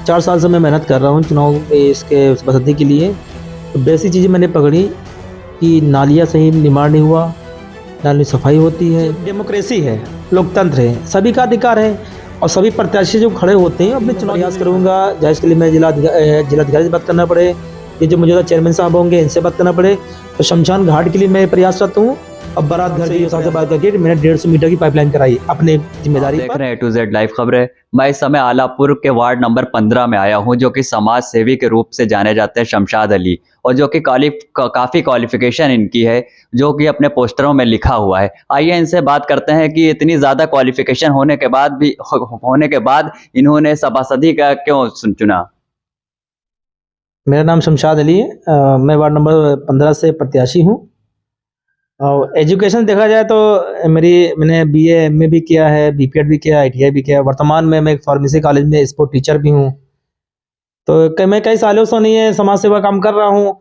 4 साल से मैं मेहनत कर रहा हूँ चुनाव इसके बसंती के लिए। तो बेसिक चीज़ें मैंने पकड़ी कि नालियाँ सही निर्माण नहीं हुआ, नाली सफाई होती है, डेमोक्रेसी है, लोकतंत्र है, सभी का अधिकार है और सभी प्रत्याशी जो खड़े होते हैं अपने चुनाव प्रयास करूँगा। चाहे इसके लिए मैं जिलाधिकारी से बात करना पड़े, ये जो मौजूदा चेयरमैन साहब होंगे इनसे बात करना पड़े, तो शमशान घाट के लिए मैं प्रयासरत हूँ। अब बारात घर की साहब से बात करके मैंने 150 मीटर की पाइपलाइन कराई अपने जिम्मेदारी देख रहे हैं A to Z लाइव खबरें। मैं इस समय आलापुर के वार्ड नंबर 15 में आया हूं, जो कि समाज सेवी के रूप से जाने जाते हैं शमशाद अली, और जो कि काफी क्वालिफिकेशन इनकी है, जो कि अपने पोस्टरों में लिखा हुआ है। आइए इनसे बात करते हैं कि इतनी ज्यादा क्वालिफिकेशन होने के बाद इन्होंने सभासदी का क्यों चुना। मेरा नाम शमशाद अली है। मैं वार्ड नंबर 15 से प्रत्याशी हूँ। और एजुकेशन देखा जाए तो मैंने BA MA भी किया है, BPEड भी किया, ITI भी किया। वर्तमान में मैं एक फार्मेसी कॉलेज में स्पोर्ट टीचर भी हूँ। तो मैं कई सालों से नहीं है समाज सेवा काम कर रहा हूँ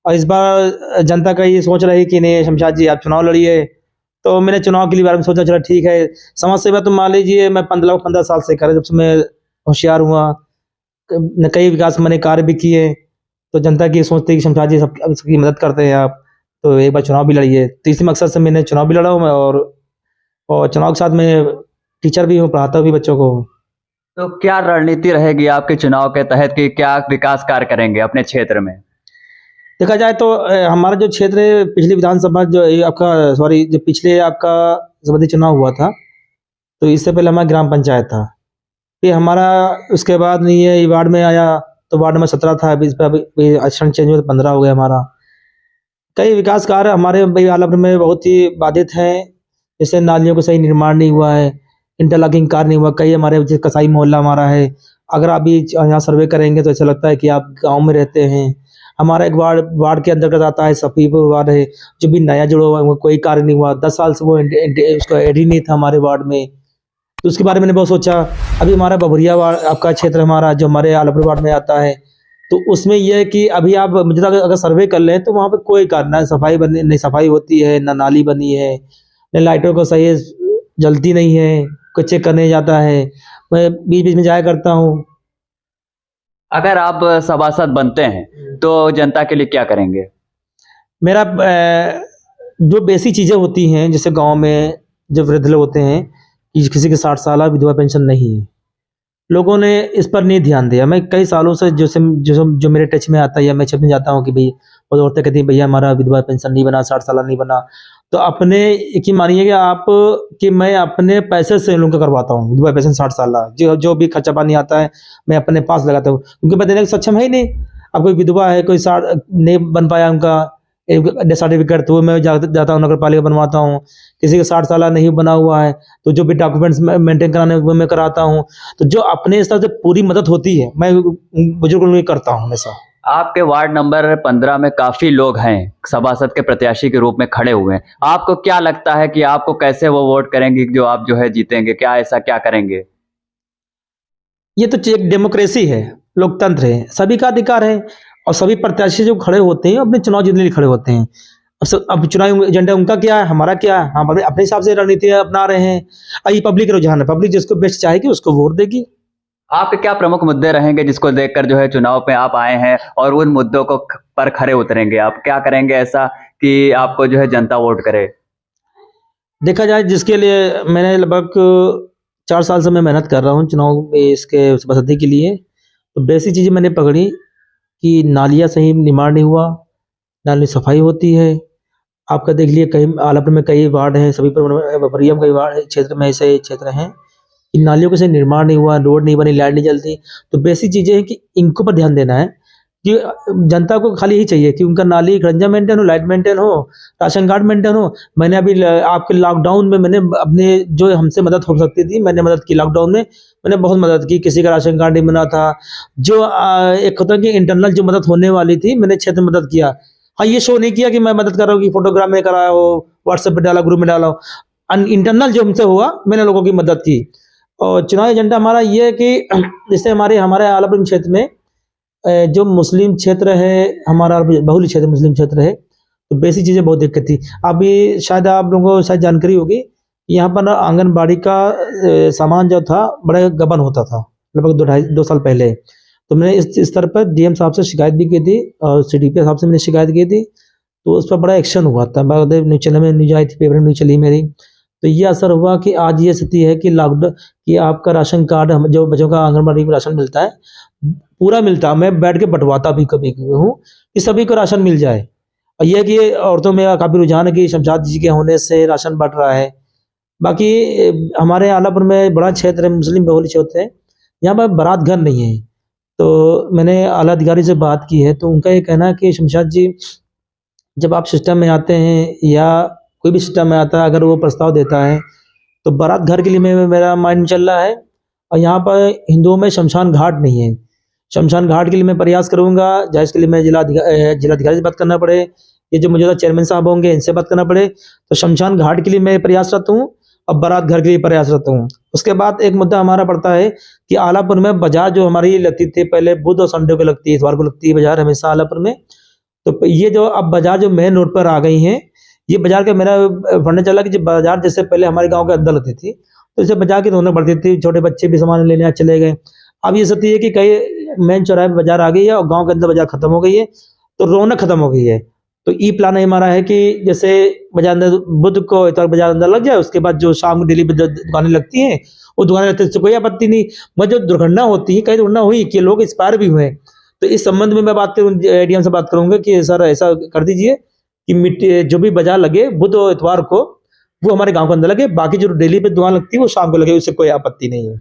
और इस बार जनता का ये सोच रही कि नहीं शमशाद जी आप चुनाव लड़िए, तो मैंने चुनाव के लिए बारे में सोचा चला ठीक है। समाज सेवा तो मान लीजिए मैं 15 साल से कर, जब से मैं होशियार हुआ कई विकास मैंने कार्य भी किए। तो जनता की सोचते कि शमशाद जी सबकी मदद करते हैं आप, तो एक बार चुनाव भी लड़िए। तो इसी मकसद से मैंने चुनाव भी लड़ा हूँ और चुनाव के साथ मैं टीचर भी हूँ, पढ़ाता भी बच्चों को। तो क्या रणनीति रहेगी आपके चुनाव के तहत कि क्या विकास कार्य करेंगे अपने क्षेत्र में। देखा जाए तो हमारा जो क्षेत्र है पिछली विधानसभा जो पिछले आपका सभापति चुनाव हुआ था, तो इससे पहले हमारा ग्राम पंचायत था। फिर हमारा उसके बाद नहीं है वार्ड में आया, तो वार्ड नंबर 17 था, अभी इस पर अध्यक्ष चेंज हुआ तो 15 हो गया हमारा। कई विकास कार्य हमारे आलापुर में बहुत ही बाधित हैं, जैसे नालियों का सही निर्माण नहीं हुआ है, इंटरलॉकिंग कार्य नहीं हुआ। कई हमारे जैसे कसाई मोहल्ला हमारा है, अगर आप भी यहाँ सर्वे करेंगे तो ऐसा लगता है कि आप गांव में रहते हैं। हमारा एक वार्ड के अंतर्गत आता है सफीपुर वार्ड है, जो भी नया जुड़ा हुआ है, कोई कार्य नहीं हुआ। 10 साल से वो उसका एड ही नहीं था हमारे वार्ड में। तो उसके बारे में मैंने बहुत सोचा। अभी हमारा बबुरिया वार्ड आपका क्षेत्र हमारा जो हमारे आलापुर वार्ड में आता है, तो उसमें यह है कि अभी आप मुझे अगर सर्वे कर लें तो वहाँ पे कोई कार्य ना सफाई बनी, नहीं सफाई होती है, ना नाली बनी है, न लाइटों को सही जलती नहीं है, कोई चेक करने जाता है। मैं बीच बीच में जाया करता हूँ। अगर आप सभासद बनते हैं तो जनता के लिए क्या करेंगे। मेरा जो बेसिक चीज़ें होती हैं, जैसे गांव में जो वृद्ध लोग होते हैं कि किसी के 60 साल विधवा पेंशन नहीं है, लोगों ने इस पर नहीं ध्यान दिया। मैं कई सालों से जो मेरे टच में आता है या मैं छप में जाता हूँ कि भाई वो औरतें कहती हैं भैया हमारा विधवा पेंशन नहीं बना, 60 साल नहीं बना। तो अपने कि मानिए कि आप कि मैं अपने पैसे से इन लोगों का करवाता हूँ विधवा पेंशन 60 साल। जो भी खर्चा पानी आता है मैं अपने पास लगाता हूँ, क्योंकि मैं देने को सक्षम है ही नहीं। अब कोई विधवा है, कोई 60 नहीं बन पाया उनका डेथ सर्टिफिकेट, तो मैं जाता हूँ नगर पालिका बनवाता हूँ। किसी का 60 साल नहीं बना हुआ है तो जो भी डॉक्यूमेंट्स मेंटेन कराने वो मैं कराता हूँ। तो जो अपने स्तर से पूरी मदद होती है मैं बुजुर्गों को करता हूँ हमेशा। आपके वार्ड नंबर 15 में काफी लोग हैं सभासद के प्रत्याशी के रूप में खड़े हुए हैं, आपको क्या लगता है कि आपको कैसे वो वोट करेंगे जो आप जो है जीतेंगे, क्या ऐसा क्या करेंगे। ये तो एक डेमोक्रेसी है, लोकतंत्र है, सभी का अधिकार है और सभी प्रत्याशी जो खड़े होते हैं अपने चुनाव जीतने के लिए खड़े होते हैं। अब चुनावी एजेंडा उनका क्या है, हमारा क्या है, हम अपने हिसाब से रणनीति अपना रहे हैं। ये पब्लिक रुझान है, पब्लिक जिसको बेस्ट चाहेगी उसको वोट देगी। आपके क्या प्रमुख मुद्दे रहेंगे जिसको देखकर जो है चुनाव पे आप आए हैं और उन मुद्दों को पर खरे उतरेंगे, आप क्या करेंगे ऐसा कि आपको जो है जनता वोट करे। देखा जाए जिसके लिए मैंने लगभग 4 साल से मैं मेहनत कर रहा हूँ चुनाव में इसके बसंती के लिए। तो बेसिक चीज़ें मैंने पकड़ी कि नालियाँ सही निर्माण नहीं हुआ, नाली सफाई होती है। आपका देख लिए कई आलापुर में कई वार्ड हैं, सभी पर बबरिया में कई वार्ड क्षेत्र में ऐसे क्षेत्र हैं कि नालियों का सही निर्माण नहीं हुआ, रोड नहीं बनी, लाइट नहीं जलती। तो बेसिक चीज़ें हैं कि इनको पर ध्यान देना है कि जनता को खाली यही चाहिए कि उनका नाली खरंजा मेंटेन हो, लाइट मेंटेन हो, राशन कार्ड मेंटेन हो। मैंने अभी आपके लॉकडाउन में मैंने अपने जो हमसे मदद हो सकती थी मैंने मदद की। लॉकडाउन में मैंने बहुत मदद की, किसी का राशन कार्ड नहीं बना था, जो एक होता है कि इंटरनल जो मदद होने वाली थी मैंने क्षेत्र में मदद किया। हाँ, ये शो नहीं किया कि मैं मदद कर रहा हूँ कि फोटोग्राफ में कराया हो, व्हाट्सएप पे डाला, ग्रुप में डाला हो। इंटरनल जो हमसे हुआ मैंने लोगों की मदद की। और चुनाव एजेंडा हमारा ये है कि जैसे हमारे आलापुर क्षेत्र में जो मुस्लिम क्षेत्र है, हमारा बहुल क्षेत्र मुस्लिम क्षेत्र है, तो बेसिक चीज़ें बहुत दिक्कत थी। अभी शायद आप लोगों को शायद जानकारी होगी यहाँ पर ना आंगनबाड़ी का सामान जो था बड़ा गबन होता था, लगभग 2 साल पहले। तो मैंने इस स्तर पर डीएम साहब से शिकायत भी की थी और सीडीपीओ साहब से मैंने शिकायत की थी, तो उस पर बड़ा एक्शन हुआ था। बाकायदा न्यूज़ चैनल में न्यूज़ आई थी, पेपर में न्यूज़ चली मेरी। तो ये असर हुआ कि आज ये स्थिति है कि लॉकडाउन कि आपका राशन कार्ड हम जो बच्चों का आंगनबाड़ी में राशन मिलता है, पूरा मिलता है। मैं बैठ के बँटवाता भी कभी हूँ कि सभी को राशन मिल जाए। और ये है कि औरतों में काफ़ी रुझान है कि शमशाद जी के होने से राशन बँट रहा है। बाकी हमारे आलापुर में बड़ा क्षेत्र है, मुस्लिम बहुल क्षेत्र है, यहाँ पर बारात घर नहीं है। तो मैंने आला अधिकारी से बात की है, तो उनका ये कहना है कि शमशाद जी, जब आप सिस्टम में आते हैं या कोई भी सिस्टम में आता है, अगर वो प्रस्ताव देता है तो बारात घर के लिए मेरा माइंड चल रहा है। और यहाँ पर हिंदुओं में शमशान घाट नहीं है। शमशान घाट के लिए मैं प्रयास करूँगा, चाहे इसके लिए मैं जिलाधिकारी से बात करना पड़े, ये जो मौजूदा चेयरमैन साहब होंगे इनसे बात करना पड़े। तो शमशान घाट के लिए मैं प्रयासरत हूँ और बारात घर के लिए प्रयासरत हूँ। उसके बाद एक मुद्दा हमारा पड़ता है कि आलापुर में बाजार जो हमारी लगती थी पहले, बुध और संडे को लगती है, इतवार को लगती है बाजार हमेशा आलापुर में। तो ये जो अब बाजार जो मेन रोड पर आ गई हैं, ये बाजार का मेरा फंडा चला कि जब बाजार जैसे पहले हमारे गांव के अंदर लगती थी, तो इसे बाजार की रौनक बढ़ती थी, छोटे बच्चे भी सामान लेने चले गए। अब ये स्थिति है कि कई मेन चौराहे पे बाजार आ गई है और गांव के अंदर बाजार खत्म हो गई है, तो रौनक खत्म हो गई है। तो ई प्लान हमारा है कि जैसे बाजार अंदर बुध को इतवार बाजार अंदर लग जाए, उसके बाद जो शाम को डेली दुकानें लगती हैं, वो दुकानें लगती है, कोई आपत्ति नहीं। मगर जो दुर्घटना होती है, कई दुर्घटना हुई कि लोग एक्सपायर भी हुए, तो इस संबंध में मैं बात करूँ, एडीएम से बात करूंगा कि सर ऐसा कर दीजिए कि मिट्टी जो भी बाजार लगे बुध और इतवार को, वो हमारे गांव के अंदर लगे, बाकी जो डेली पे दुकान लगती है वो शाम को लगे, उससे कोई आपत्ति नहीं है।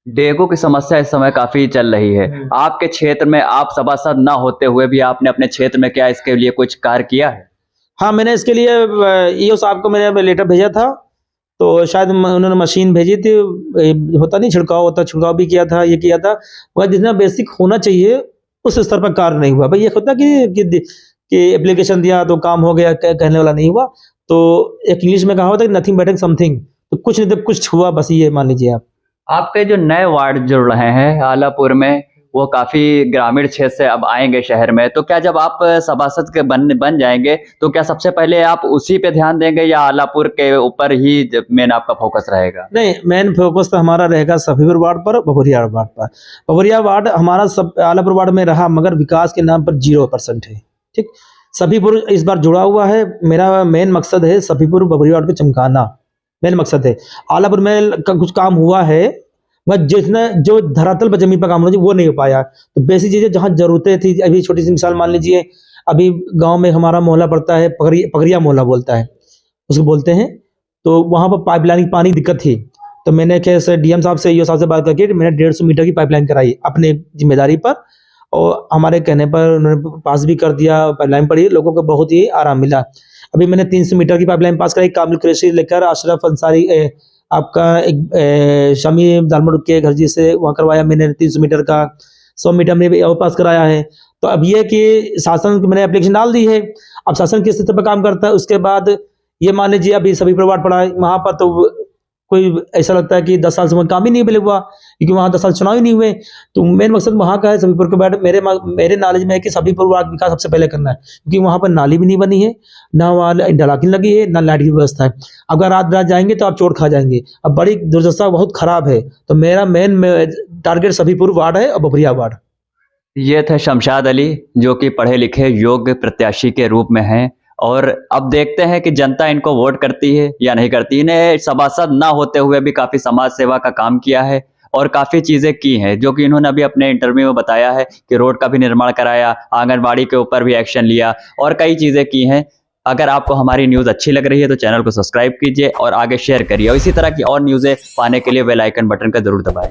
डेंगू की समस्या इस समय काफी चल रही है। आपके क्षेत्र में आप सभासद ना होते हुए भी आपने अपने क्षेत्र में क्या इसके लिए कुछ कार्य किया है? हाँ, मैंने इसके लिए ईओ साहब को मैंने लेटर भेजा था, तो शायद उन्होंने मशीन भेजी थी, होता नहीं छिड़काव होता, छिड़काव भी किया था, ये किया था, मगर जितना बेसिक होना चाहिए उस स्तर पर कार्य नहीं हुआ। भाई ये होता कि एप्लीकेशन दिया तो काम हो गया, कहने वाला नहीं हुआ। तो एक इंग्लिश में कहा होता है नथिंग बेटर समथिंग, तो कुछ नहीं तो कुछ हुआ, बस ये मान लीजिए आप। आपके जो नए वार्ड जुड़ रहे हैं आलापुर में, वो काफी ग्रामीण क्षेत्र से अब आएंगे शहर में, तो क्या जब आप सभासद के बन जाएंगे तो क्या सबसे पहले आप उसी पे ध्यान देंगे या आलापुर के ऊपर ही मेन आपका फोकस रहेगा? नहीं, मेन फोकस तो हमारा रहेगा सफीपुर वार्ड पर, बबुरिया वार्ड पर। बबुरिया वार्ड हमारा सब आलापुर वार्ड में रहा, मगर विकास के नाम पर 0% है। ठीक, सफीपुर इस बार जुड़ा हुआ है। मेरा मेन मकसद है सफीपुर बबुरिया वार्ड को चमकाना, मेन मकसद है। आलापुर में कुछ काम हुआ है, मगर जितना जो धरातल पर जमीन पर काम होना चाहिए वो नहीं हो पाया। तो बेसिक चीजें जहाँ जरूरतें थी, अभी छोटी सी मिसाल मान लीजिए, अभी गांव में हमारा मोहल्ला पड़ता है, पगरिया मोहल्ला बोलता है, उसको बोलते हैं। तो वहाँ पर पाइपलाइन की पानी दिक्कत थी, तो मैंने कैसे डीएम साहब से, ईओ साहब से बात करके मैंने 150 मीटर की पाइपलाइन कराई अपने जिम्मेदारी पर, और हमारे कहने पर उन्होंने पास भी कर दिया। पाइपलाइन पर ही लोगों को बहुत ही आराम मिला। अभी मैंने 300 मीटर की पाइपलाइन पास कराई, कामिल कुरैशी लेकर अशरफ अंसारी आपका एक शमी दालमोड़ के घर जी से वहाँ करवाया मैंने 300 मीटर का, 100 मीटर में भी और पास कराया है। तो अब ये कि शासन की मैंने एप्लीकेशन डाल दी है, अब शासन किस स्तर पर काम करता है। उसके बाद ये मान लीजिए अभी सभी वार्ड पड़ा है, वहाँ पर तो कोई ऐसा लगता है कि 10 साल से वहाँ काम ही नहीं मिले हुआ, क्योंकि वहाँ 10 साल चुनाव ही नहीं हुए। तो मेन मकसद वहाँ का है सफीपुर के बाद मेरे नॉलेज में है कि सफीपुर वार्ड विकास सबसे पहले करना है, क्योंकि वहाँ पर नाली भी नहीं बनी है, ना वहाँ इंटरलॉकिंग लगी है, ना लाइट की व्यवस्था है। अगर रात रात जाएंगे तो आप चोट खा जाएंगे। अब बड़ी दुर्दशा बहुत खराब है। तो मेरा मेन टारगेट सफीपुर वार्ड है और बबुरिया वार्ड। ये थे शमशाद अली, जो कि पढ़े लिखे योग्य प्रत्याशी के रूप में हैं, और अब देखते हैं कि जनता इनको वोट करती है या नहीं करती। इन्हें सभासद ना होते हुए भी काफ़ी समाज सेवा का काम किया है और काफ़ी चीज़ें की हैं, जो कि इन्होंने अभी अपने इंटरव्यू में बताया है कि रोड का भी निर्माण कराया, आंगनबाड़ी के ऊपर भी एक्शन लिया और कई चीज़ें की हैं। अगर आपको हमारी न्यूज़ अच्छी लग रही है तो चैनल को सब्सक्राइब कीजिए और आगे शेयर करिए, और इसी तरह की और न्यूज़ें पाने के लिए बेल आइकन बटन का ज़रूर दबाएं।